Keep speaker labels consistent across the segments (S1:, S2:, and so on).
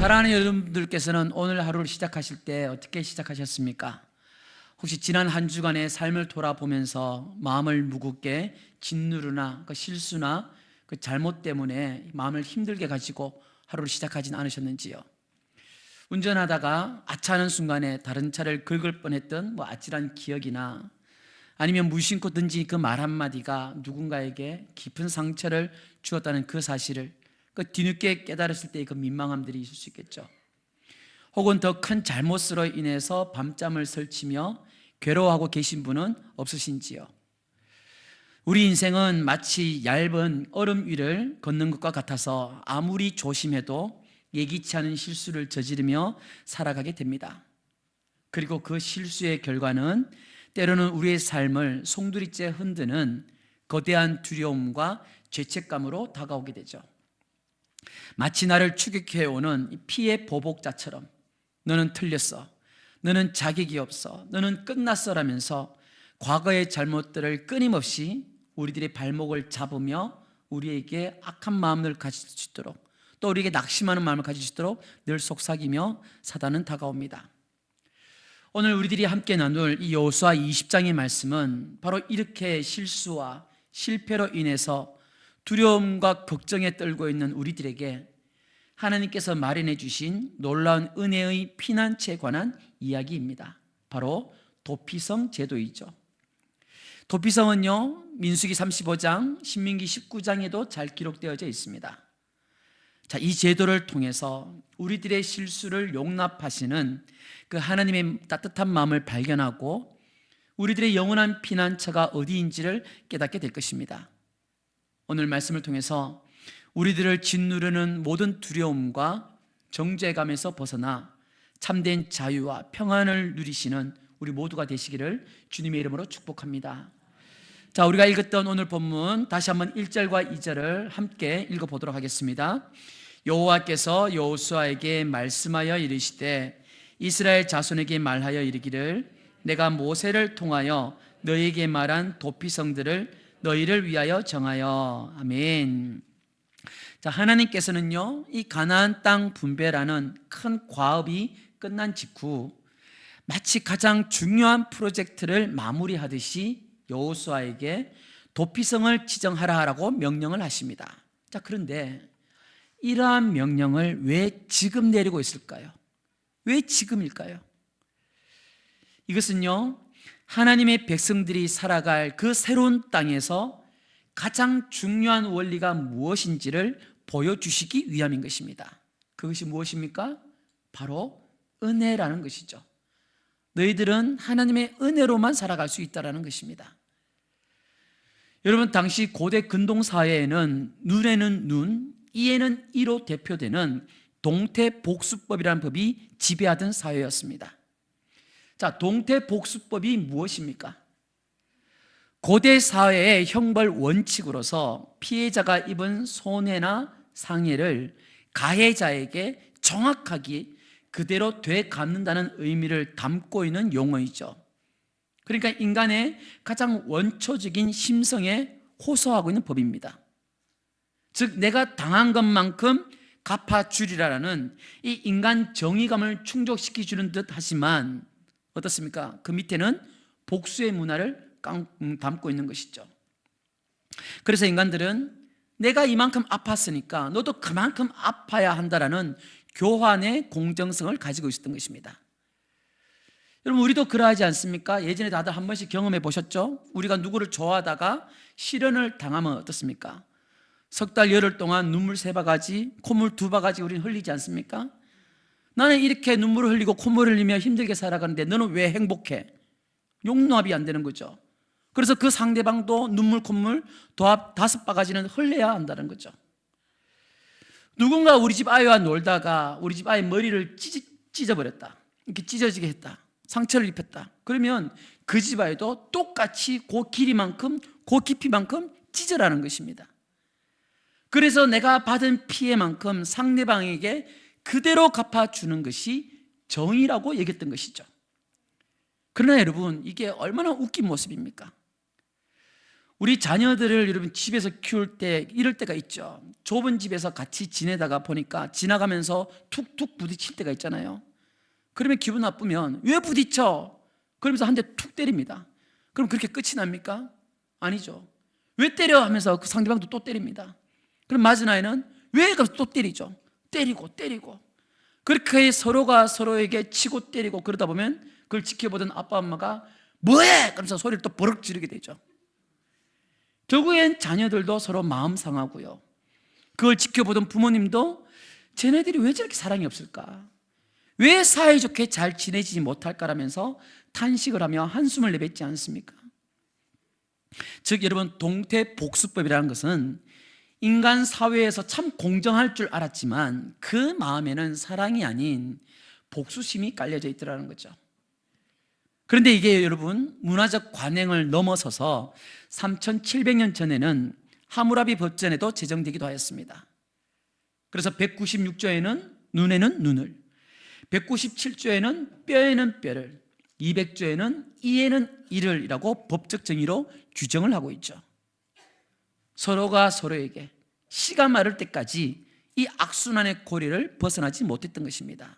S1: 사랑하는 여러분들께서는 오늘 하루를 시작하실 때 어떻게 시작하셨습니까? 혹시 지난 한 주간의 삶을 돌아보면서 마음을 무겁게 짓누르나 그 실수나 그 잘못 때문에 마음을 힘들게 가지고 하루를 시작하진 않으셨는지요? 운전하다가 아차하는 순간에 다른 차를 긁을 뻔했던 아찔한 기억이나 아니면 무심코 던진 그 말 한마디가 누군가에게 깊은 상처를 주었다는 그 사실을 그 뒤늦게 깨달았을 때의 그 민망함들이 있을 수 있겠죠. 혹은 더 큰 잘못으로 인해서 밤잠을 설치며 괴로워하고 계신 분은 없으신지요? 우리 인생은 마치 얇은 얼음 위를 걷는 것과 같아서 아무리 조심해도 예기치 않은 실수를 저지르며 살아가게 됩니다. 그리고 그 실수의 결과는 때로는 우리의 삶을 송두리째 흔드는 거대한 두려움과 죄책감으로 다가오게 되죠. 마치 나를 추격해오는 피해 보복자처럼 너는 틀렸어, 너는 자격이 없어, 너는 끝났어 라면서 과거의 잘못들을 끊임없이 우리들의 발목을 잡으며 우리에게 악한 마음을 가질 수 있도록, 또 우리에게 낙심하는 마음을 가질 수 있도록 늘 속삭이며 사단은 다가옵니다. 오늘 우리들이 함께 나눌 이 여호수아 20장의 말씀은 바로 이렇게 실수와 실패로 인해서 두려움과 걱정에 떨고 있는 우리들에게 하나님께서 마련해 주신 놀라운 은혜의 피난처에 관한 이야기입니다. 바로 도피성 제도이죠. 도피성은요, 민수기 35장, 신명기 19장에도 잘 기록되어져 있습니다. 자, 이 제도를 통해서 우리들의 실수를 용납하시는 그 하나님의 따뜻한 마음을 발견하고 우리들의 영원한 피난처가 어디인지를 깨닫게 될 것입니다. 오늘 말씀을 통해서 우리들을 짓누르는 모든 두려움과 정죄감에서 벗어나 참된 자유와 평안을 누리시는 우리 모두가 되시기를 주님의 이름으로 축복합니다. 자, 우리가 읽었던 오늘 본문 다시 한번 1절과 2절을 함께 읽어보도록 하겠습니다. 여호와께서 여호수아에게 말씀하여 이르시되 이스라엘 자손에게 말하여 이르기를 내가 모세를 통하여 너희에게 말한 도피성들을 너희를 위하여 정하여. 아멘. 자, 하나님께서는요, 이 가나안 땅 분배라는 큰 과업이 끝난 직후 마치 가장 중요한 프로젝트를 마무리하듯이 여호수아에게 도피성을 지정하라고 명령을 하십니다. 자, 그런데 이러한 명령을 왜 지금 내리고 있을까요? 왜 지금일까요? 이것은요, 하나님의 백성들이 살아갈 그 새로운 땅에서 가장 중요한 원리가 무엇인지를 보여주시기 위함인 것입니다. 그것이 무엇입니까? 바로 은혜라는 것이죠. 너희들은 하나님의 은혜로만 살아갈 수 있다는 것입니다. 여러분, 당시 고대 근동사회에는 눈에는 눈, 이에는 이로 대표되는 동태복수법이라는 법이 지배하던 사회였습니다. 자, 동태복수법이 무엇입니까? 고대 사회의 형벌 원칙으로서 피해자가 입은 손해나 상해를 가해자에게 정확하게 그대로 되갚는다는 의미를 담고 있는 용어이죠. 그러니까 인간의 가장 원초적인 심성에 호소하고 있는 법입니다. 즉, 내가 당한 것만큼 갚아주리라는 이 인간 정의감을 충족시켜주는 듯 하지만 어떻습니까? 그 밑에는 복수의 문화를 담고 있는 것이죠. 그래서 인간들은 내가 이만큼 아팠으니까 너도 그만큼 아파야 한다라는 교환의 공정성을 가지고 있었던 것입니다. 여러분, 우리도 그러하지 않습니까? 예전에 다들 한 번씩 경험해 보셨죠? 우리가 누구를 좋아하다가 실연을 당하면 어떻습니까? 석 달 열흘 동안 눈물 3바가지, 콧물 2바가지 우리는 흘리지 않습니까? 나는 이렇게 눈물을 흘리고 콧물을 흘리며 힘들게 살아가는데 너는 왜 행복해? 용납이 안 되는 거죠. 그래서 그 상대방도 눈물, 콧물 도합 5바가지는 흘려야 한다는 거죠. 누군가 우리 집 아이와 놀다가 우리 집 아이 머리를 찢어버렸다, 이렇게 찢어지게 했다, 상처를 입혔다. 그러면 그 집 아이도 똑같이 그 길이만큼, 그 깊이만큼 찢어라는 것입니다. 그래서 내가 받은 피해만큼 상대방에게 그대로 갚아주는 것이 정의라고 얘기했던 것이죠. 그러나 여러분, 이게 얼마나 웃긴 모습입니까? 우리 자녀들을 여러분 집에서 키울 때 이럴 때가 있죠. 좁은 집에서 같이 지내다가 보니까 지나가면서 툭툭 부딪힐 때가 있잖아요. 그러면 기분 나쁘면 왜 부딪혀? 그러면서 한 대 툭 때립니다. 그럼 그렇게 끝이 납니까? 아니죠. 왜 때려? 하면서 그 상대방도 또 때립니다. 그럼 맞은 아이는 왜? 그래서 또 때리죠. 때리고 그렇게 서로가 서로에게 치고 때리고 그러다 보면 그걸 지켜보던 아빠 엄마가 뭐해? 그러면서 소리를 또 버럭 지르게 되죠. 결국엔 자녀들도 서로 마음 상하고요, 그걸 지켜보던 부모님도 쟤네들이 왜 저렇게 사랑이 없을까? 왜 사이좋게 잘 지내지 못할까라면서 탄식을 하며 한숨을 내뱉지 않습니까? 즉 여러분, 동태복수법이라는 것은 인간 사회에서 참 공정할 줄 알았지만 그 마음에는 사랑이 아닌 복수심이 깔려져 있더라는 거죠. 그런데 이게 여러분, 문화적 관행을 넘어서서 3700년 전에는 하무라비 법전에도 제정되기도 하였습니다. 그래서 196조에는 눈에는 눈을, 197조에는 뼈에는 뼈를, 200조에는 이에는 이를 이라고 법적 정의로 규정을 하고 있죠. 서로가 서로에게 씨가 마를 때까지 이 악순환의 고리를 벗어나지 못했던 것입니다.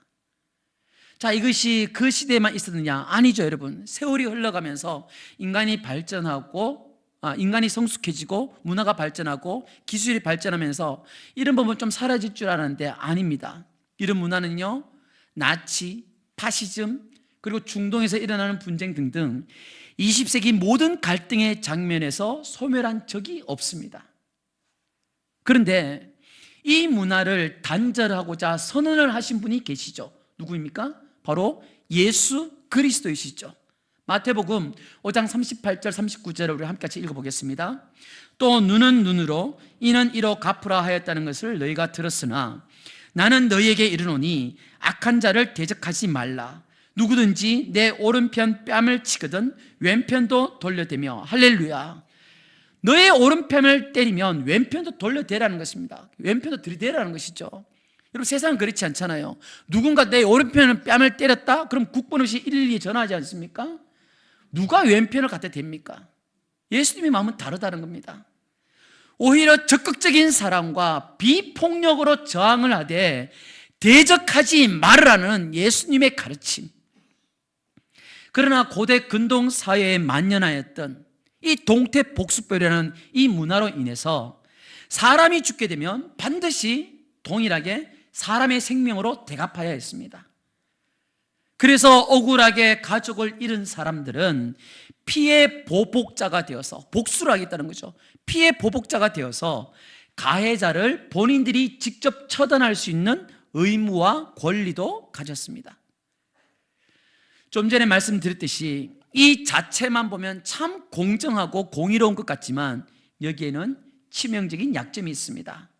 S1: 자, 이것이 그 시대에만 있었느냐? 아니죠, 여러분. 세월이 흘러가면서 인간이 발전하고 인간이 성숙해지고 문화가 발전하고 기술이 발전하면서 이런 법은 좀 사라질 줄 알았는데 아닙니다. 이런 문화는요, 나치, 파시즘, 그리고 중동에서 일어나는 분쟁 등등 20세기 모든 갈등의 장면에서 소멸한 적이 없습니다. 그런데 이 문화를 단절하고자 선언을 하신 분이 계시죠. 누구입니까? 바로 예수 그리스도이시죠. 마태복음 5장 38절 39절을 우리 함께 같이 읽어보겠습니다. 또 눈은 눈으로 이는 이로 갚으라 하였다는 것을 너희가 들었으나 나는 너희에게 이르노니 악한 자를 대적하지 말라. 누구든지 내 오른편 뺨을 치거든 왼편도 돌려대며, 할렐루야, 너의 오른편을 때리면 왼편도 돌려대라는 것입니다. 왼편도 들이대라는 것이죠. 여러분, 세상은 그렇지 않잖아요. 누군가 내 오른편 뺨을 때렸다? 그럼 국번 없이 112에 전화하지 않습니까? 누가 왼편을 갖다 댑니까? 예수님의 마음은 다르다는 겁니다. 오히려 적극적인 사랑과 비폭력으로 저항을 하되 대적하지 말으라는 예수님의 가르침. 그러나 고대 근동 사회에 만연하였던 이 동태복수법이라는 이 문화로 인해서 사람이 죽게 되면 반드시 동일하게 사람의 생명으로 대갚아야 했습니다. 그래서 억울하게 가족을 잃은 사람들은 피해 보복자가 되어서, 복수를 하겠다는 거죠. 피해 보복자가 되어서 가해자를 본인들이 직접 처단할 수 있는 의무와 권리도 가졌습니다. 좀 전에 말씀드렸듯이 이 자체만 보면 참 공정하고 공의로운 것 같지만 여기에는 치명적인 약점이 있습니다.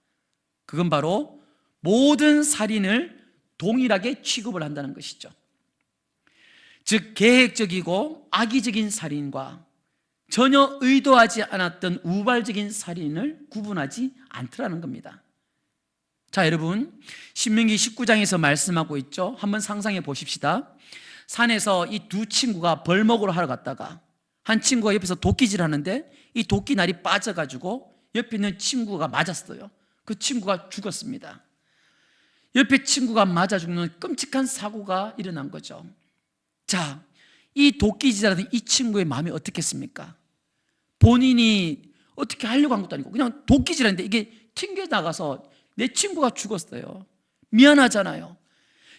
S1: 그건 바로 모든 살인을 동일하게 취급을 한다는 것이죠. 즉 계획적이고 악의적인 살인과 전혀 의도하지 않았던 우발적인 살인을 구분하지 않더라는 겁니다. 자, 여러분, 신명기 19장에서 말씀하고 있죠. 한번 상상해 보십시다. 산에서 이 두 친구가 벌목으로 하러 갔다가 한 친구가 옆에서 도끼질 하는데 이 도끼날이 빠져가지고 옆에 있는 친구가 맞았어요. 그 친구가 죽었습니다. 옆에 친구가 맞아 죽는 끔찍한 사고가 일어난 거죠. 자, 이 도끼질하는 이 친구의 마음이 어떻겠습니까? 본인이 어떻게 하려고 한 것도 아니고 그냥 도끼질하는데 이게 튕겨나가서 내 친구가 죽었어요. 미안하잖아요.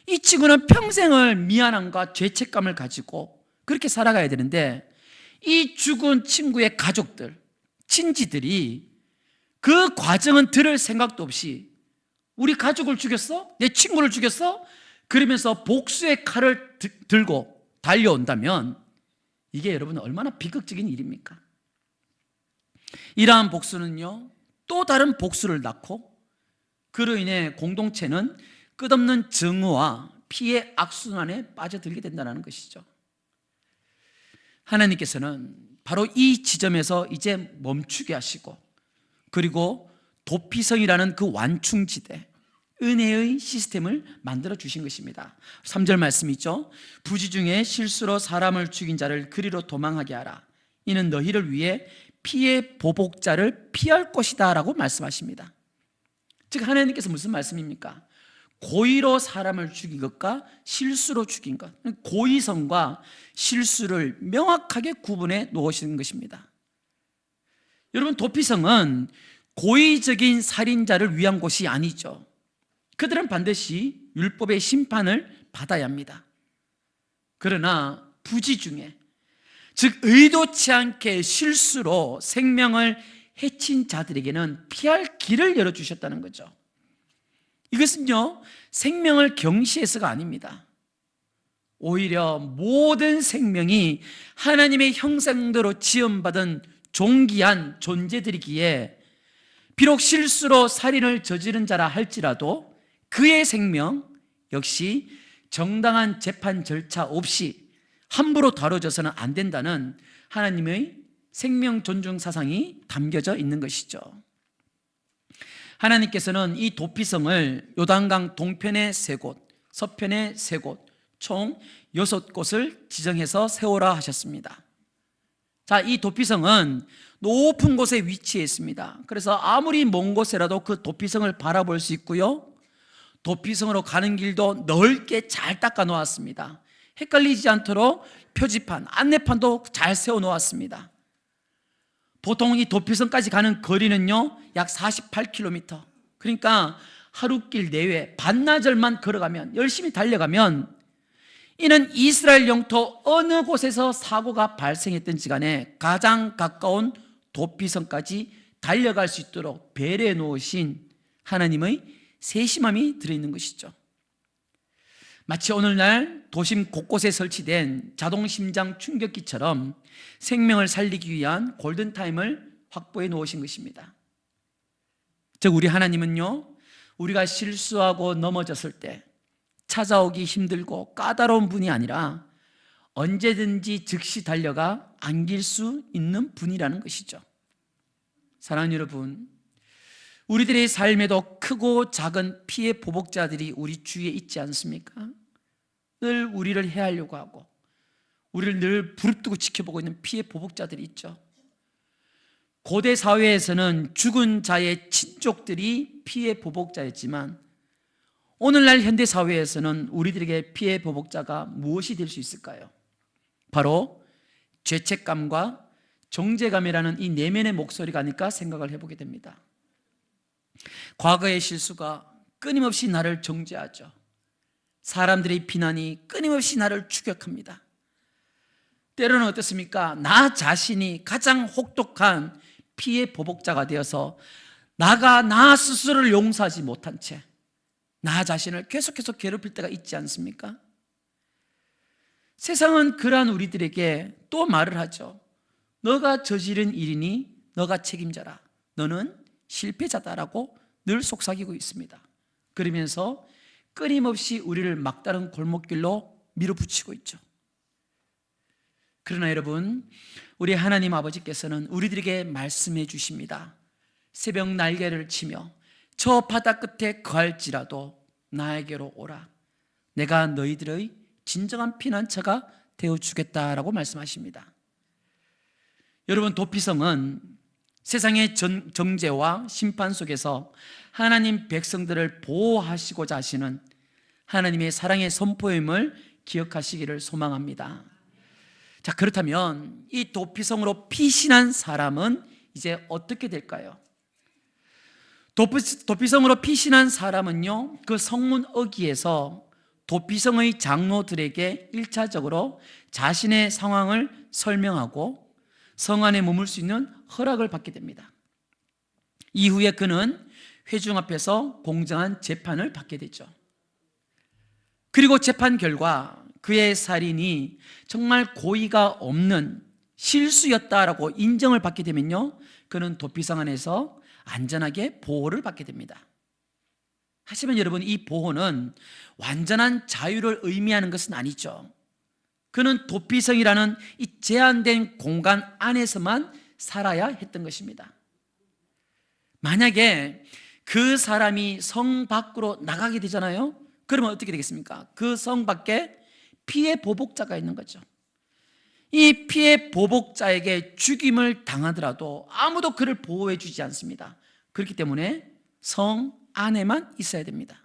S1: 이 친구는 평생을 미안함과 죄책감을 가지고 그렇게 살아가야 되는데 이 죽은 친구의 가족들, 친지들이 그 과정은 들을 생각도 없이 우리 가족을 죽였어? 내 친구를 죽였어? 그러면서 복수의 칼을 들고 달려온다면 이게 여러분 얼마나 비극적인 일입니까? 이러한 복수는요, 또 다른 복수를 낳고 그로 인해 공동체는 끝없는 증오와 피해 악순환에 빠져들게 된다는 것이죠. 하나님께서는 바로 이 지점에서 이제 멈추게 하시고 그리고 도피성이라는 그 완충지대, 은혜의 시스템을 만들어 주신 것입니다. 3절 말씀 있죠. 부지 중에 실수로 사람을 죽인 자를 그리로 도망하게 하라. 이는 너희를 위해 피의 보복자를 피할 것이다 라고 말씀하십니다. 즉 하나님께서 무슨 말씀입니까? 고의로 사람을 죽인 것과 실수로 죽인 것, 고의성과 실수를 명확하게 구분해 놓으시는 것입니다. 여러분, 도피성은 고의적인 살인자를 위한 곳이 아니죠. 그들은 반드시 율법의 심판을 받아야 합니다. 그러나 부지 중에, 즉 의도치 않게 실수로 생명을 해친 자들에게는 피할 길을 열어주셨다는 거죠. 이것은요, 생명을 경시해서가 아닙니다. 오히려 모든 생명이 하나님의 형상대로 지음받은 존귀한 존재들이기에 비록 실수로 살인을 저지른 자라 할지라도 그의 생명 역시 정당한 재판 절차 없이 함부로 다뤄져서는 안 된다는 하나님의 생명 존중 사상이 담겨져 있는 것이죠. 하나님께서는 이 도피성을 요단강 동편의 3곳, 서편의 3곳, 총 6곳을 지정해서 세우라 하셨습니다. 자, 이 도피성은 높은 곳에 위치해 있습니다. 그래서 아무리 먼 곳에라도 그 도피성을 바라볼 수 있고요, 도피성으로 가는 길도 넓게 잘 닦아 놓았습니다. 헷갈리지 않도록 표지판, 안내판도 잘 세워 놓았습니다. 보통 이 도피성까지 가는 거리는요, 약 48km. 그러니까 하루길 내외 반나절만 걸어가면, 열심히 달려가면, 이는 이스라엘 영토 어느 곳에서 사고가 발생했든지 간에 가장 가까운 도피성까지 달려갈 수 있도록 배려해 놓으신 하나님의 세심함이 들어있는 것이죠. 마치 오늘날 도심 곳곳에 설치된 자동 심장 충격기처럼 생명을 살리기 위한 골든타임을 확보해 놓으신 것입니다. 즉 우리 하나님은요, 우리가 실수하고 넘어졌을 때 찾아오기 힘들고 까다로운 분이 아니라 언제든지 즉시 달려가 안길 수 있는 분이라는 것이죠. 사랑하는 여러분, 우리들의 삶에도 크고 작은 피해 보복자들이 우리 주위에 있지 않습니까? 늘 우리를 해하려고 하고 우리를 늘 부릅뜨고 지켜보고 있는 피해 보복자들이 있죠. 고대 사회에서는 죽은 자의 친족들이 피해 보복자였지만 오늘날 현대 사회에서는 우리들에게 피해 보복자가 무엇이 될 수 있을까요? 바로 죄책감과 정죄감이라는 이 내면의 목소리가 아닐까 생각을 해보게 됩니다. 과거의 실수가 끊임없이 나를 정죄하죠. 사람들의 비난이 끊임없이 나를 추격합니다. 때로는 어떻습니까? 나 자신이 가장 혹독한 피해 보복자가 되어서 나 스스로를 용서하지 못한 채 나 자신을 계속해서 괴롭힐 때가 있지 않습니까? 세상은 그러한 우리들에게 또 말을 하죠. 너가 저지른 일이니 너가 책임져라. 너는 실패자다라고 늘 속삭이고 있습니다. 그러면서 끊임없이 우리를 막다른 골목길로 밀어붙이고 있죠. 그러나 여러분, 우리 하나님 아버지께서는 우리들에게 말씀해 주십니다. 새벽 날개를 치며 저 바다 끝에 거할지라도 나에게로 오라. 내가 너희들의 진정한 피난처가 되어주겠다라고 말씀하십니다. 여러분, 도피성은 세상의 정죄와 심판 속에서 하나님 백성들을 보호하시고자 하시는 하나님의 사랑의 선포임을 기억하시기를 소망합니다. 자, 그렇다면 이 도피성으로 피신한 사람은 이제 어떻게 될까요? 도피성으로 피신한 사람은요, 그 성문 어귀에서 도피성의 장로들에게 1차적으로 자신의 상황을 설명하고 성 안에 머물 수 있는 허락을 받게 됩니다. 이후에 그는 회중 앞에서 공정한 재판을 받게 되죠. 그리고 재판 결과 그의 살인이 정말 고의가 없는 실수였다라고 인정을 받게 되면요, 그는 도피성 안에서 안전하게 보호를 받게 됩니다. 하지만 여러분, 이 보호는 완전한 자유를 의미하는 것은 아니죠. 그는 도피성이라는 이 제한된 공간 안에서만 살아야 했던 것입니다. 만약에 그 사람이 성 밖으로 나가게 되잖아요. 그러면 어떻게 되겠습니까? 그 성 밖에 피해 보복자가 있는 거죠. 이 피해 보복자에게 죽임을 당하더라도 아무도 그를 보호해 주지 않습니다. 그렇기 때문에 성 안에만 있어야 됩니다.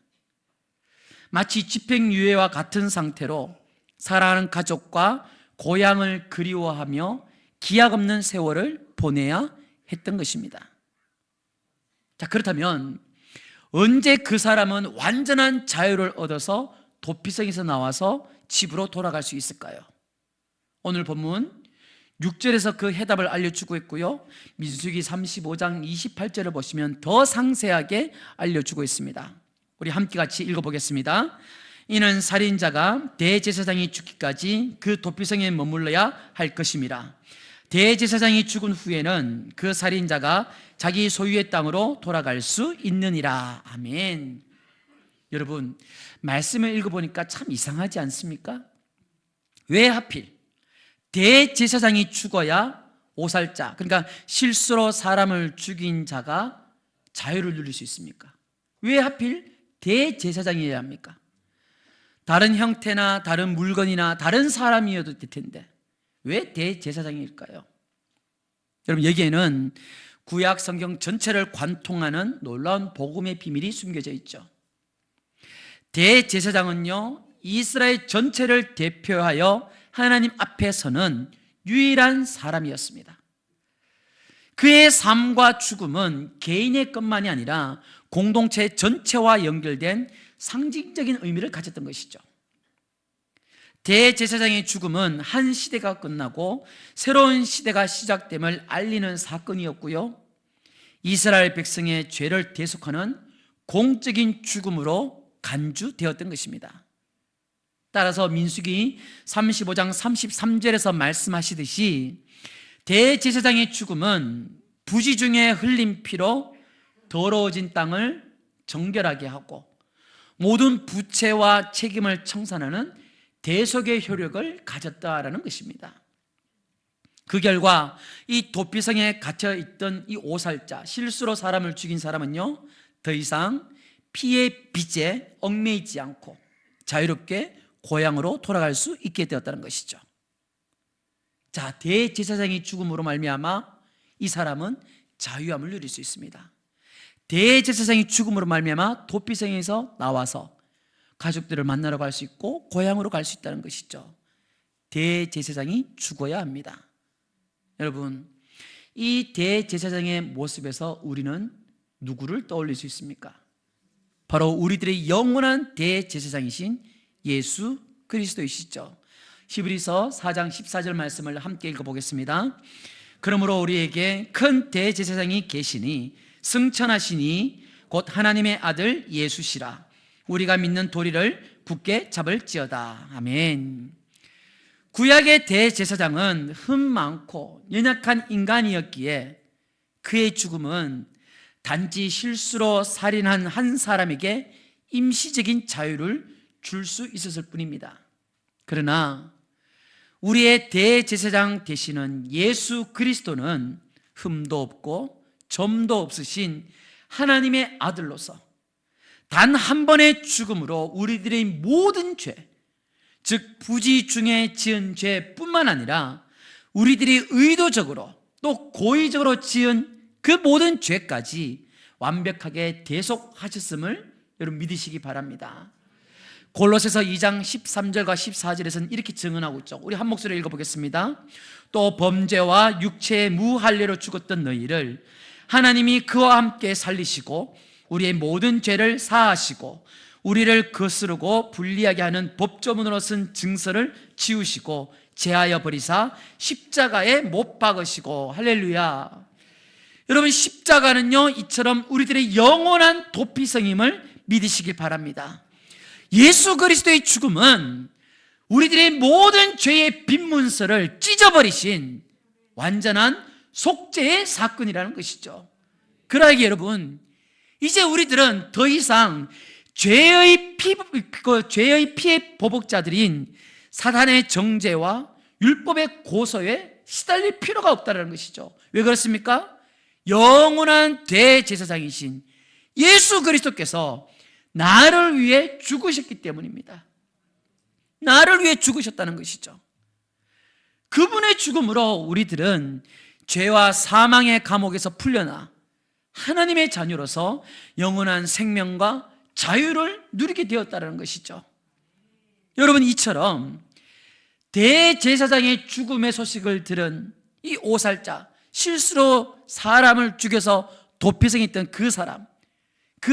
S1: 마치 집행유예와 같은 상태로 사랑하는 가족과 고향을 그리워하며 기약 없는 세월을 보내야 했던 것입니다. 자, 그렇다면 언제 그 사람은 완전한 자유를 얻어서 도피성에서 나와서 집으로 돌아갈 수 있을까요? 오늘 본문 6절에서 그 해답을 알려주고 있고요, 민수기 35장 28절을 보시면 더 상세하게 알려주고 있습니다. 우리 함께 같이 읽어보겠습니다. 이는 살인자가 대제사장이 죽기까지 그 도피성에 머물러야 할 것임이라. 대제사장이 죽은 후에는 그 살인자가 자기 소유의 땅으로 돌아갈 수 있느니라. 아멘. 여러분, 말씀을 읽어보니까 참 이상하지 않습니까? 왜 하필 대제사장이 죽어야 오살자, 그러니까 실수로 사람을 죽인 자가 자유를 누릴 수 있습니까? 왜 하필 대제사장이어야 합니까? 다른 형태나 다른 물건이나 다른 사람이어도 될 텐데 왜 대제사장일까요? 여러분, 여기에는 구약 성경 전체를 관통하는 놀라운 복음의 비밀이 숨겨져 있죠. 대제사장은요, 이스라엘 전체를 대표하여 하나님 앞에 서는 유일한 사람이었습니다. 그의 삶과 죽음은 개인의 것만이 아니라 공동체 전체와 연결된 상징적인 의미를 가졌던 것이죠. 대제사장의 죽음은 한 시대가 끝나고 새로운 시대가 시작됨을 알리는 사건이었고요, 이스라엘 백성의 죄를 대속하는 공적인 죽음으로 간주되었던 것입니다. 따라서 민수기 35장 33절에서 말씀하시듯이 대제사장의 죽음은 부지 중에 흘린 피로 더러워진 땅을 정결하게 하고 모든 부채와 책임을 청산하는 대속의 효력을 가졌다라는 것입니다. 그 결과 이 도피성에 갇혀있던 이 오살자, 실수로 사람을 죽인 사람은요, 더 이상 피의 빚에 얽매이지 않고 자유롭게 고향으로 돌아갈 수 있게 되었다는 것이죠. 자, 대제사장의 죽음으로 말미암아 이 사람은 자유함을 누릴 수 있습니다. 대제사장의 죽음으로 말미암아 도피성에서 나와서 가족들을 만나러 갈 수 있고 고향으로 갈 수 있다는 것이죠. 대제사장이 죽어야 합니다. 여러분, 이 대제사장의 모습에서 우리는 누구를 떠올릴 수 있습니까? 바로 우리들의 영원한 대제사장이신 예수 그리스도이시죠. 히브리서 4장 14절 말씀을 함께 읽어보겠습니다. 그러므로 우리에게 큰 대제사장이 계시니 승천하시니 곧 하나님의 아들 예수시라. 우리가 믿는 도리를 굳게 잡을지어다. 아멘. 구약의 대제사장은 흠 많고 연약한 인간이었기에 그의 죽음은 단지 실수로 살인한 한 사람에게 임시적인 자유를 줄 수 있었을 뿐입니다. 그러나 우리의 대제사장 되시는 예수 그리스도는 흠도 없고 점도 없으신 하나님의 아들로서 단 한 번의 죽음으로 우리들의 모든 죄, 즉 부지 중에 지은 죄뿐만 아니라 우리들이 의도적으로 또 고의적으로 지은 그 모든 죄까지 완벽하게 대속하셨음을 여러분 믿으시기 바랍니다. 골로새서 2장 13절과 14절에서는 이렇게 증언하고 있죠. 우리 한 목소리로 읽어보겠습니다. 또 범죄와 육체의 무할례로 죽었던 너희를 하나님이 그와 함께 살리시고 우리의 모든 죄를 사하시고 우리를 거스르고 불리하게 하는 법조문으로 쓴 증서를 지우시고 제하여 버리사 십자가에 못 박으시고. 할렐루야. 여러분, 십자가는요, 이처럼 우리들의 영원한 도피성임을 믿으시길 바랍니다. 예수 그리스도의 죽음은 우리들의 모든 죄의 빈문서를 찢어버리신 완전한 속죄의 사건이라는 것이죠. 그러기에 여러분, 이제 우리들은 더 이상 죄의 피해 보복자들인 사단의 정죄와 율법의 고소에 시달릴 필요가 없다는 것이죠. 왜 그렇습니까? 영원한 대제사장이신 예수 그리스도께서 나를 위해 죽으셨기 때문입니다. 나를 위해 죽으셨다는 것이죠. 그분의 죽음으로 우리들은 죄와 사망의 감옥에서 풀려나 하나님의 자녀로서 영원한 생명과 자유를 누리게 되었다는 것이죠. 여러분, 이처럼 대제사장의 죽음의 소식을 들은 이 오살자, 실수로 사람을 죽여서 도피성했던 그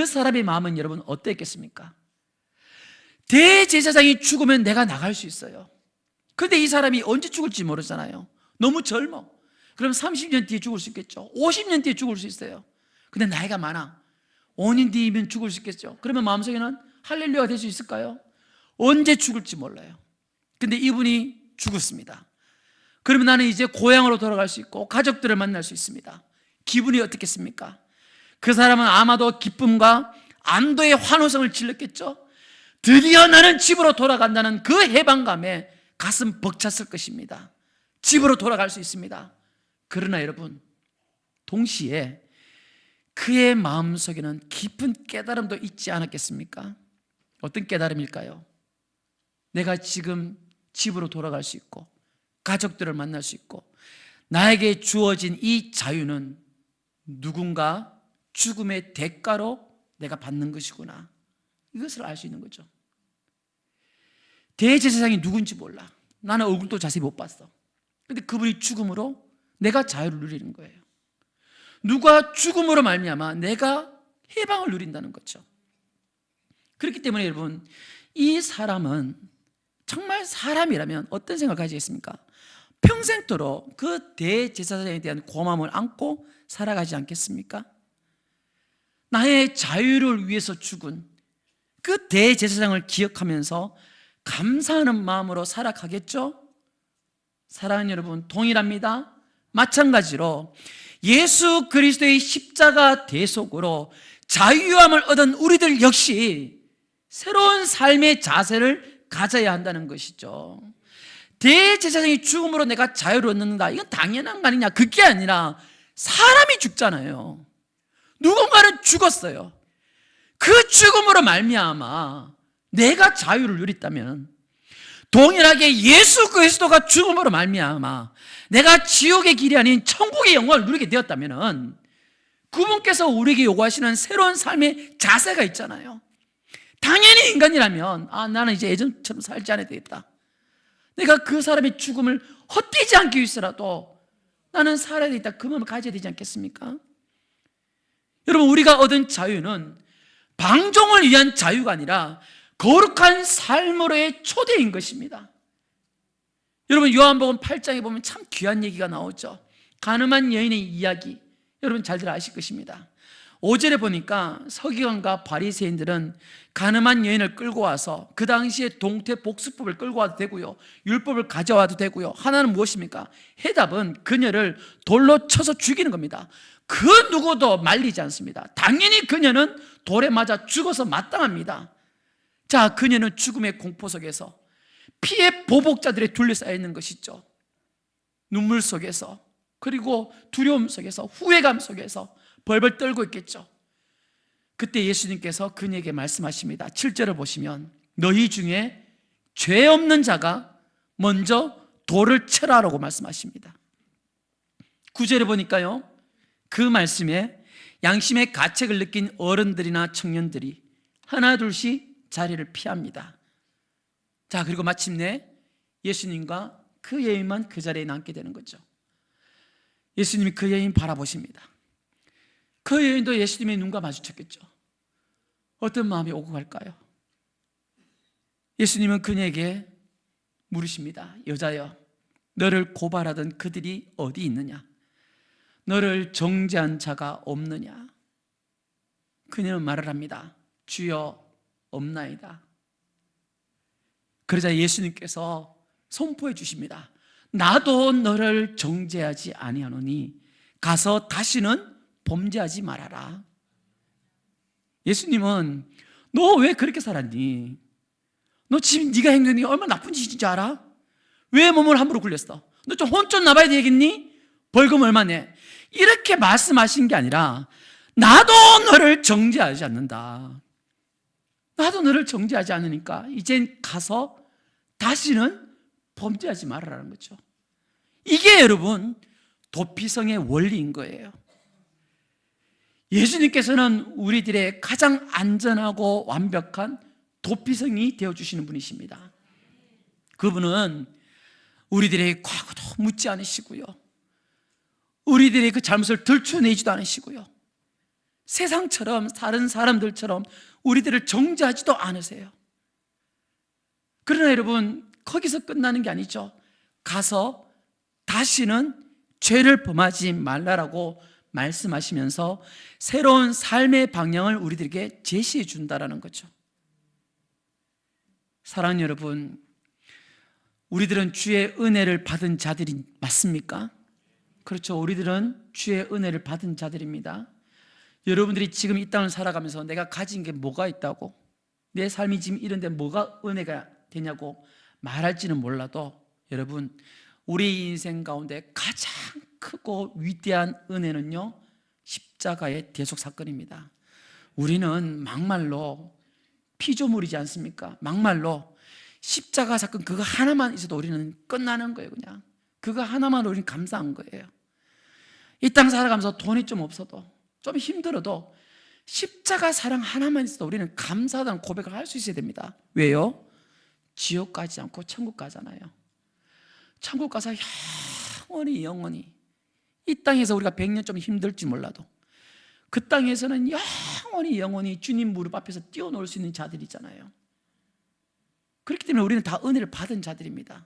S1: 사람의 마음은 여러분 어땠겠습니까? 대제사장이 죽으면 내가 나갈 수 있어요. 그런데 이 사람이 언제 죽을지 모르잖아요. 너무 젊어. 그럼 30년 뒤에 죽을 수 있겠죠. 50년 뒤에 죽을 수 있어요. 근데 나이가 많아. 5년 뒤면 죽을 수 있겠죠. 그러면 마음속에는 할렐루야가 될 수 있을까요? 언제 죽을지 몰라요. 근데 이분이 죽었습니다. 그러면 나는 이제 고향으로 돌아갈 수 있고 가족들을 만날 수 있습니다. 기분이 어떻겠습니까? 그 사람은 아마도 기쁨과 안도의 환호성을 질렀겠죠. 드디어 나는 집으로 돌아간다는 그 해방감에 가슴 벅찼을 것입니다. 집으로 돌아갈 수 있습니다. 그러나 여러분, 동시에 그의 마음속에는 깊은 깨달음도 있지 않았겠습니까? 어떤 깨달음일까요? 내가 지금 집으로 돌아갈 수 있고 가족들을 만날 수 있고 나에게 주어진 이 자유는 누군가 죽음의 대가로 내가 받는 것이구나, 이것을 알 수 있는 거죠. 대제사장이 누군지 몰라. 나는 얼굴도 자세히 못 봤어. 근데 그분이 죽음으로 내가 자유를 누리는 거예요. 누가 죽음으로 말미암아 내가 해방을 누린다는 거죠. 그렇기 때문에 여러분, 이 사람은 정말 사람이라면 어떤 생각을 가지겠습니까? 평생도록 그 대제사장에 대한 고마움을 안고 살아가지 않겠습니까? 나의 자유를 위해서 죽은 그 대제사장을 기억하면서 감사하는 마음으로 살아가겠죠? 사랑하는 여러분, 동일합니다. 마찬가지로 예수 그리스도의 십자가 대속으로 자유함을 얻은 우리들 역시 새로운 삶의 자세를 가져야 한다는 것이죠. 대제사장이 죽음으로 내가 자유를 얻는다, 이건 당연한 거 아니냐? 그게 아니라 사람이 죽잖아요. 누군가는 죽었어요. 그 죽음으로 말미암아 내가 자유를 누렸다면, 동일하게 예수 그리스도가 죽음으로 말미암아 내가 지옥의 길이 아닌 천국의 영광을 누리게 되었다면, 그분께서 우리에게 요구하시는 새로운 삶의 자세가 있잖아요. 당연히 인간이라면 나는 이제 예전처럼 살지 않아야 되겠다, 내가 그 사람의 죽음을 헛되지 않기 위해서라도 나는 살아야 되겠다, 그 마음을 가져야 되지 않겠습니까? 여러분, 우리가 얻은 자유는 방종을 위한 자유가 아니라 거룩한 삶으로의 초대인 것입니다. 여러분, 요한복음 8장에 보면 참 귀한 얘기가 나오죠. 가늠한 여인의 이야기, 여러분 잘들 아실 것입니다. 5절에 보니까 서기관과 바리새인들은 가늠한 여인을 끌고 와서, 그 당시에 동태복수법을 끌고 와도 되고요, 율법을 가져와도 되고요, 하나는 무엇입니까? 해답은 그녀를 돌로 쳐서 죽이는 겁니다. 그 누구도 말리지 않습니다. 당연히 그녀는 돌에 맞아 죽어서 마땅합니다. 자, 그녀는 죽음의 공포 속에서 피의 보복자들에 둘러싸여 있는 것이죠. 눈물 속에서, 그리고 두려움 속에서, 후회감 속에서 벌벌 떨고 있겠죠. 그때 예수님께서 그녀에게 말씀하십니다. 7절을 보시면 너희 중에 죄 없는 자가 먼저 돌을 쳐라라고 말씀하십니다. 9절에 보니까요, 그 말씀에 양심의 가책을 느낀 어른들이나 청년들이 하나 둘씩 자리를 피합니다. 자, 그리고 마침내 예수님과 그 여인만 그 자리에 남게 되는 거죠. 예수님이 그 여인 바라보십니다. 그 여인도 예수님의 눈과 마주쳤겠죠. 어떤 마음이 오고 갈까요? 예수님은 그녀에게 물으십니다. 여자여, 너를 고발하던 그들이 어디 있느냐? 너를 정죄한 자가 없느냐? 그녀는 말을 합니다. 주여, 없나이다. 그러자 예수님께서 선포해 주십니다. 나도 너를 정죄하지 아니하노니 가서 다시는 범죄하지 말아라. 예수님은 너 왜 그렇게 살았니? 너 지금 네가 행동한 게 얼마나 나쁜 짓인 줄 알아? 왜 몸을 함부로 굴렸어? 너 좀 혼 좀 나봐야 되겠니? 벌금 얼마 내? 이렇게 말씀하신 게 아니라 나도 너를 정죄하지 않는다. 나도 너를 정죄하지 않으니까 이젠 가서 다시는 범죄하지 말아라는 거죠. 이게 여러분 도피성의 원리인 거예요. 예수님께서는 우리들의 가장 안전하고 완벽한 도피성이 되어주시는 분이십니다. 그분은 우리들의 과거도 묻지 않으시고요, 우리들의 그 잘못을 들춰내지도 않으시고요, 세상처럼 다른 사람들처럼 우리들을 정죄하지도 않으세요. 그러나 여러분, 거기서 끝나는 게 아니죠. 가서 다시는 죄를 범하지 말라라고 말씀하시면서 새로운 삶의 방향을 우리들에게 제시해 준다라는 거죠. 사랑하는 여러분, 우리들은 주의 은혜를 받은 자들이 맞습니까? 그렇죠. 우리들은 주의 은혜를 받은 자들입니다. 여러분들이 지금 이 땅을 살아가면서 내가 가진 게 뭐가 있다고, 내 삶이 지금 이런데 뭐가 은혜가 되냐고 말할지는 몰라도, 여러분, 우리 인생 가운데 가장 크고 위대한 은혜는요, 십자가의 대속 사건입니다. 우리는 막말로 피조물이지 않습니까? 막말로 십자가 사건 그거 하나만 있어도 우리는 끝나는 거예요. 그냥 그거 하나만 우리는 감사한 거예요. 이 땅 살아가면서 돈이 좀 없어도, 좀 힘들어도 십자가 사랑 하나만 있어도 우리는 감사하다는 고백을 할 수 있어야 됩니다. 왜요? 지옥 가지 않고 천국 가잖아요. 천국 가서 영원히 이 땅에서 우리가 100년 좀 힘들지 몰라도 그 땅에서는 영원히 주님 무릎 앞에서 뛰어놀 수 있는 자들이잖아요. 그렇기 때문에 우리는 다 은혜를 받은 자들입니다.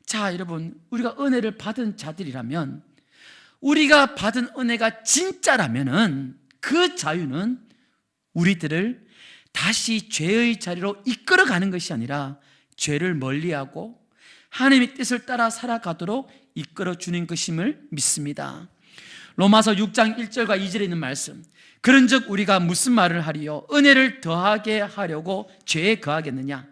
S1: 자, 여러분, 우리가 은혜를 받은 자들이라면, 우리가 받은 은혜가 진짜라면은 그 자유는 우리들을 다시 죄의 자리로 이끌어가는 것이 아니라 죄를 멀리하고 하나님의 뜻을 따라 살아가도록 이끌어주는 것임을 믿습니다. 로마서 6장 1절과 2절에 있는 말씀, 그런즉 우리가 무슨 말을 하리요? 은혜를 더하게 하려고 죄에 거하겠느냐?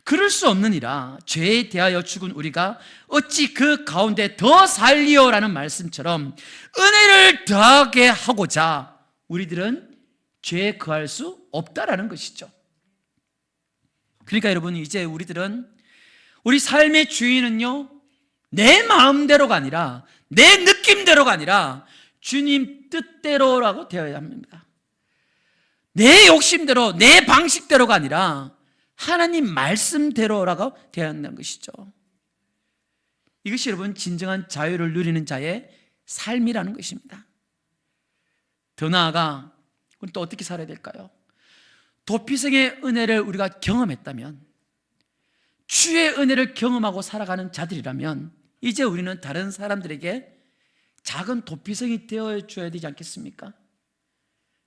S1: 그럴 수 없느니라. 죄에 대하여 죽은 우리가 어찌 그 가운데 더 살리요라는 말씀처럼 은혜를 더하게 하고자 우리들은 죄에 거할 수 없다라는 것이죠. 그러니까 여러분, 이제 우리들은, 우리 삶의 주인은요, 내 마음대로가 아니라, 내 느낌대로가 아니라 주님 뜻대로라고 되어야 합니다. 내 욕심대로, 내 방식대로가 아니라 하나님 말씀대로라고 되어야 한다는 것이죠. 이것이 여러분 진정한 자유를 누리는 자의 삶이라는 것입니다. 더 나아가 우리는 또 어떻게 살아야 될까요? 도피성의 은혜를 우리가 경험했다면, 주의 은혜를 경험하고 살아가는 자들이라면, 이제 우리는 다른 사람들에게 작은 도피성이 되어줘야 되지 않겠습니까?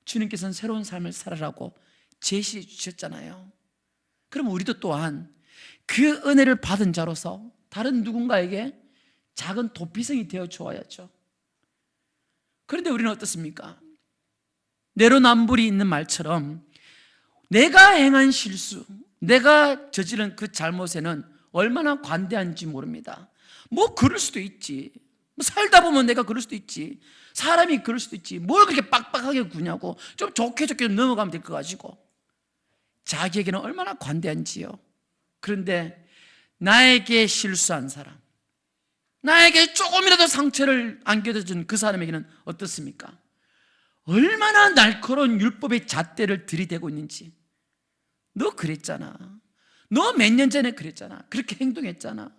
S1: 주님께서는 새로운 삶을 살아라고 제시해 주셨잖아요. 그럼 우리도 또한 그 은혜를 받은 자로서 다른 누군가에게 작은 도피성이 되어 주어야죠. 그런데 우리는 어떻습니까? 내로남불이 있는 말처럼 내가 행한 실수, 내가 저지른 그 잘못에는 얼마나 관대한지 모릅니다. 뭐 그럴 수도 있지, 뭐 살다 보면 내가 그럴 수도 있지, 사람이 그럴 수도 있지, 뭘 그렇게 빡빡하게 구냐고, 좀 좋게 좀 넘어가면 될 거 가지고. 자기에게는 얼마나 관대한지요. 그런데 나에게 실수한 사람, 나에게 조금이라도 상처를 안겨준 그 사람에게는 어떻습니까? 얼마나 날카로운 율법의 잣대를 들이대고 있는지. 너 그랬잖아, 너 몇 년 전에 그랬잖아, 그렇게 행동했잖아,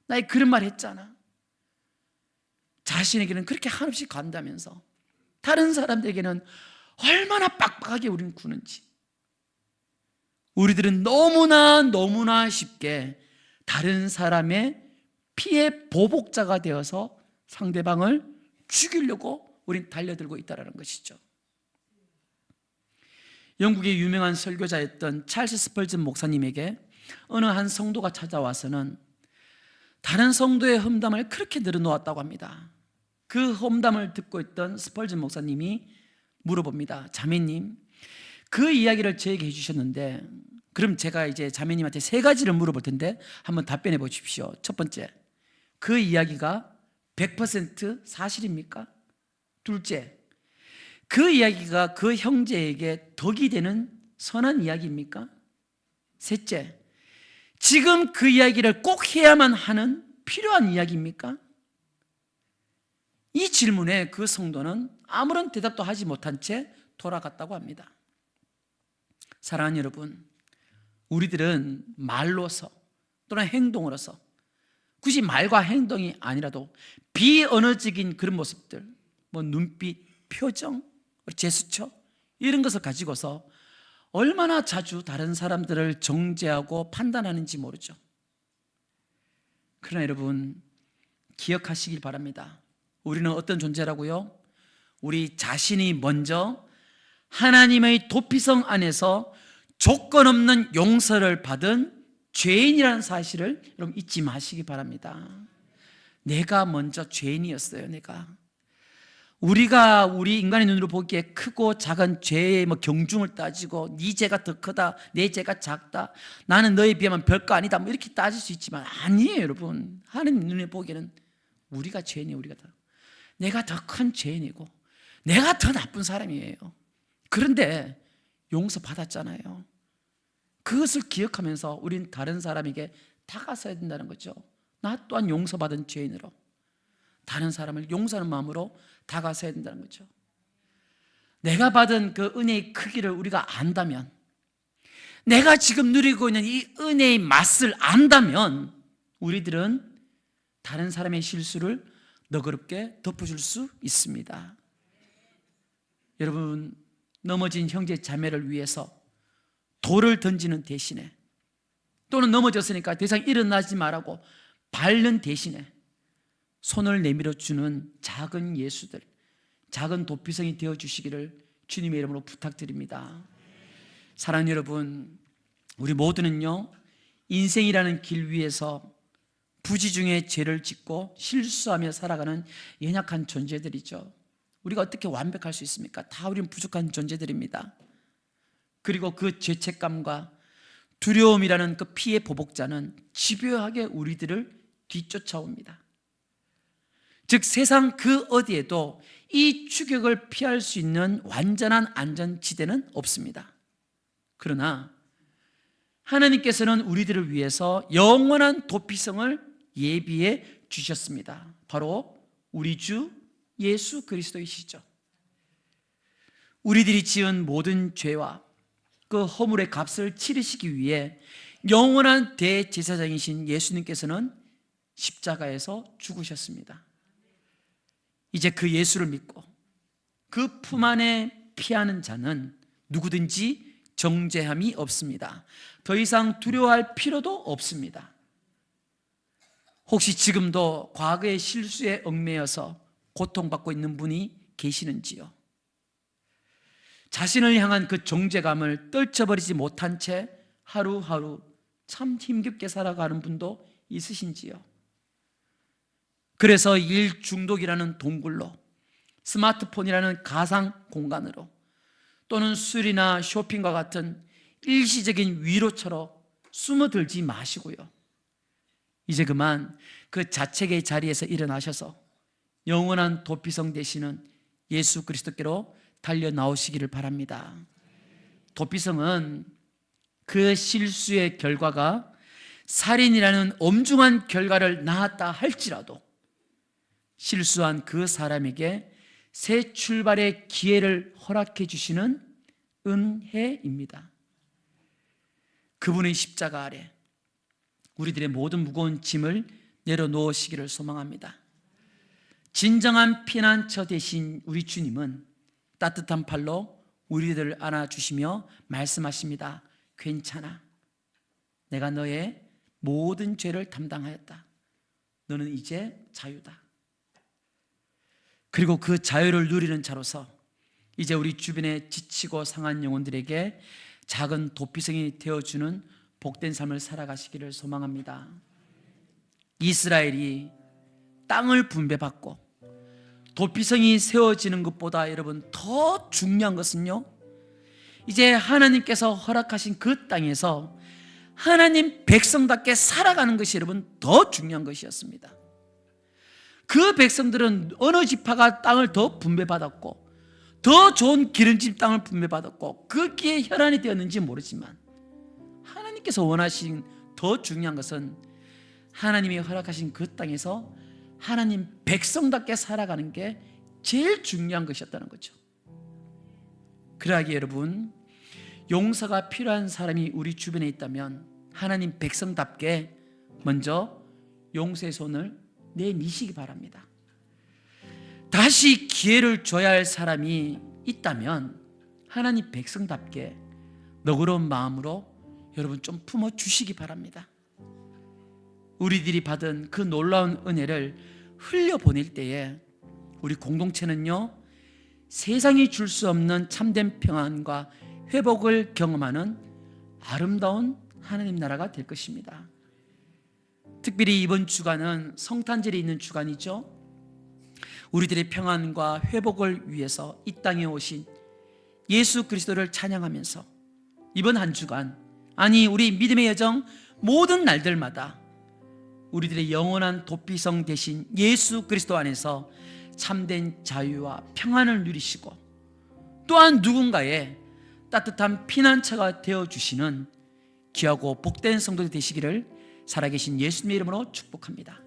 S1: 나의 그런 말 했잖아. 자신에게는 그렇게 한없이 간다면서 다른 사람들에게는 얼마나 빡빡하게 우리는 구는지. 우리들은 너무나 쉽게 다른 사람의 피해 보복자가 되어서 상대방을 죽이려고 우린 달려들고 있다는 것이죠. 영국의 유명한 설교자였던 찰스 스펄전 목사님에게 어느 한 성도가 찾아와서는 다른 성도의 험담을 그렇게 늘어놓았다고 합니다. 그 험담을 듣고 있던 스펄전 목사님이 물어봅니다. 자매님, 그 이야기를 저에게 해주셨는데, 그럼 제가 이제 자매님한테 3가지를 물어볼 텐데 한번 답변해 보십시오. 첫 번째, 그 이야기가 100% 사실입니까? 둘째, 그 이야기가 그 형제에게 덕이 되는 선한 이야기입니까? 셋째, 지금 그 이야기를 꼭 해야만 하는 필요한 이야기입니까? 이 질문에 그 성도는 아무런 대답도 하지 못한 채 돌아갔다고 합니다. 사랑하는 여러분, 우리들은 말로서 또는 행동으로서, 굳이 말과 행동이 아니라도 비언어적인 그런 모습들, 눈빛, 표정, 제스처 이런 것을 가지고서 얼마나 자주 다른 사람들을 정죄하고 판단하는지 모르죠. 그러나 여러분, 기억하시길 바랍니다. 우리는 어떤 존재라고요? 우리 자신이 먼저 하나님의 도피성 안에서 조건 없는 용서를 받은 죄인이라는 사실을 여러분 잊지 마시기 바랍니다. 내가 먼저 죄인이었어요. 우리 인간의 눈으로 보기에 크고 작은 죄의 경중을 따지고 네 죄가 더 크다, 내 죄가 작다, 나는 너에 비하면 별거 아니다, 이렇게 따질 수 있지만 아니에요. 여러분, 하나님 눈에 보기에는 우리가 죄인이에요. 내가 더 큰 죄인이고 내가 더 나쁜 사람이에요. 그런데 용서받았잖아요. 그것을 기억하면서 우린 다른 사람에게 다가서야 된다는 거죠. 나 또한 용서받은 죄인으로 다른 사람을 용서하는 마음으로 다가서야 된다는 거죠. 내가 받은 그 은혜의 크기를 우리가 안다면, 내가 지금 누리고 있는 이 은혜의 맛을 안다면 우리들은 다른 사람의 실수를 너그럽게 덮어줄 수 있습니다. 여러분, 넘어진 형제 자매를 위해서 돌을 던지는 대신에, 또는 넘어졌으니까 더 이상 일어나지 말라고 밟는 대신에 손을 내밀어 주는 작은 예수들, 작은 도피성이 되어 주시기를 주님의 이름으로 부탁드립니다. 사랑하는 여러분, 우리 모두는요, 인생이라는 길 위에서 부지 중에 죄를 짓고 실수하며 살아가는 연약한 존재들이죠. 우리가 어떻게 완벽할 수 있습니까? 다 우리는 부족한 존재들입니다. 그리고 그 죄책감과 두려움이라는 그 피의 보복자는 집요하게 우리들을 뒤쫓아옵니다. 즉, 세상 그 어디에도 이 추격을 피할 수 있는 완전한 안전지대는 없습니다. 그러나 하나님께서는 우리들을 위해서 영원한 도피성을 예비해 주셨습니다. 바로 우리 주 예수 그리스도이시죠. 우리들이 지은 모든 죄와 그 허물의 값을 치르시기 위해 영원한 대제사장이신 예수님께서는 십자가에서 죽으셨습니다. 이제 그 예수를 믿고 그 품 안에 피하는 자는 누구든지 정죄함이 없습니다. 더 이상 두려워할 필요도 없습니다. 혹시 지금도 과거의 실수에 얽매여서 고통받고 있는 분이 계시는지요? 자신을 향한 그 정죄감을 떨쳐버리지 못한 채 하루하루 참 힘겹게 살아가는 분도 있으신지요? 그래서 일 중독이라는 동굴로, 스마트폰이라는 가상 공간으로, 또는 술이나 쇼핑과 같은 일시적인 위로처럼 숨어들지 마시고요, 이제 그만 그 자책의 자리에서 일어나셔서 영원한 도피성 되시는 예수 그리스도께로 달려 나오시기를 바랍니다. 도피성은 그 실수의 결과가 살인이라는 엄중한 결과를 낳았다 할지라도 실수한 그 사람에게 새 출발의 기회를 허락해 주시는 은혜입니다. 그분의 십자가 아래 우리들의 모든 무거운 짐을 내려놓으시기를 소망합니다. 진정한 피난처 되신 우리 주님은 따뜻한 팔로 우리들을 안아주시며 말씀하십니다. 괜찮아. 내가 너의 모든 죄를 담당하였다. 너는 이제 자유다. 그리고 그 자유를 누리는 자로서 이제 우리 주변에 지치고 상한 영혼들에게 작은 도피성이 되어주는 복된 삶을 살아가시기를 소망합니다. 이스라엘이 땅을 분배받고 도피성이 세워지는 것보다 여러분 더 중요한 것은요, 이제 하나님께서 허락하신 그 땅에서 하나님 백성답게 살아가는 것이 여러분 더 중요한 것이었습니다. 그 백성들은 어느 지파가 땅을 더 분배받았고 더 좋은 기름진 땅을 분배받았고 거기에 혈안이 되었는지 모르지만 하나님께서 원하신 더 중요한 것은 하나님이 허락하신 그 땅에서 하나님 백성답게 살아가는 게 제일 중요한 것이었다는 거죠. 그러하기에 여러분, 용서가 필요한 사람이 우리 주변에 있다면 하나님 백성답게 먼저 용서의 손을 내미시기 바랍니다. 다시 기회를 줘야 할 사람이 있다면 하나님 백성답게 너그러운 마음으로 여러분 좀 품어주시기 바랍니다. 우리들이 받은 그 놀라운 은혜를 흘려보낼 때에 우리 공동체는요, 세상이 줄 수 없는 참된 평안과 회복을 경험하는 아름다운 하나님 나라가 될 것입니다. 특별히 이번 주간은 성탄절이 있는 주간이죠. 우리들의 평안과 회복을 위해서 이 땅에 오신 예수 그리스도를 찬양하면서 이번 한 주간, 아니 우리 믿음의 여정 모든 날들마다 우리들의 영원한 도피성 되신 예수 그리스도 안에서 참된 자유와 평안을 누리시고 또한 누군가의 따뜻한 피난처가 되어주시는 귀하고 복된 성도들 되시기를 살아계신 예수님의 이름으로 축복합니다.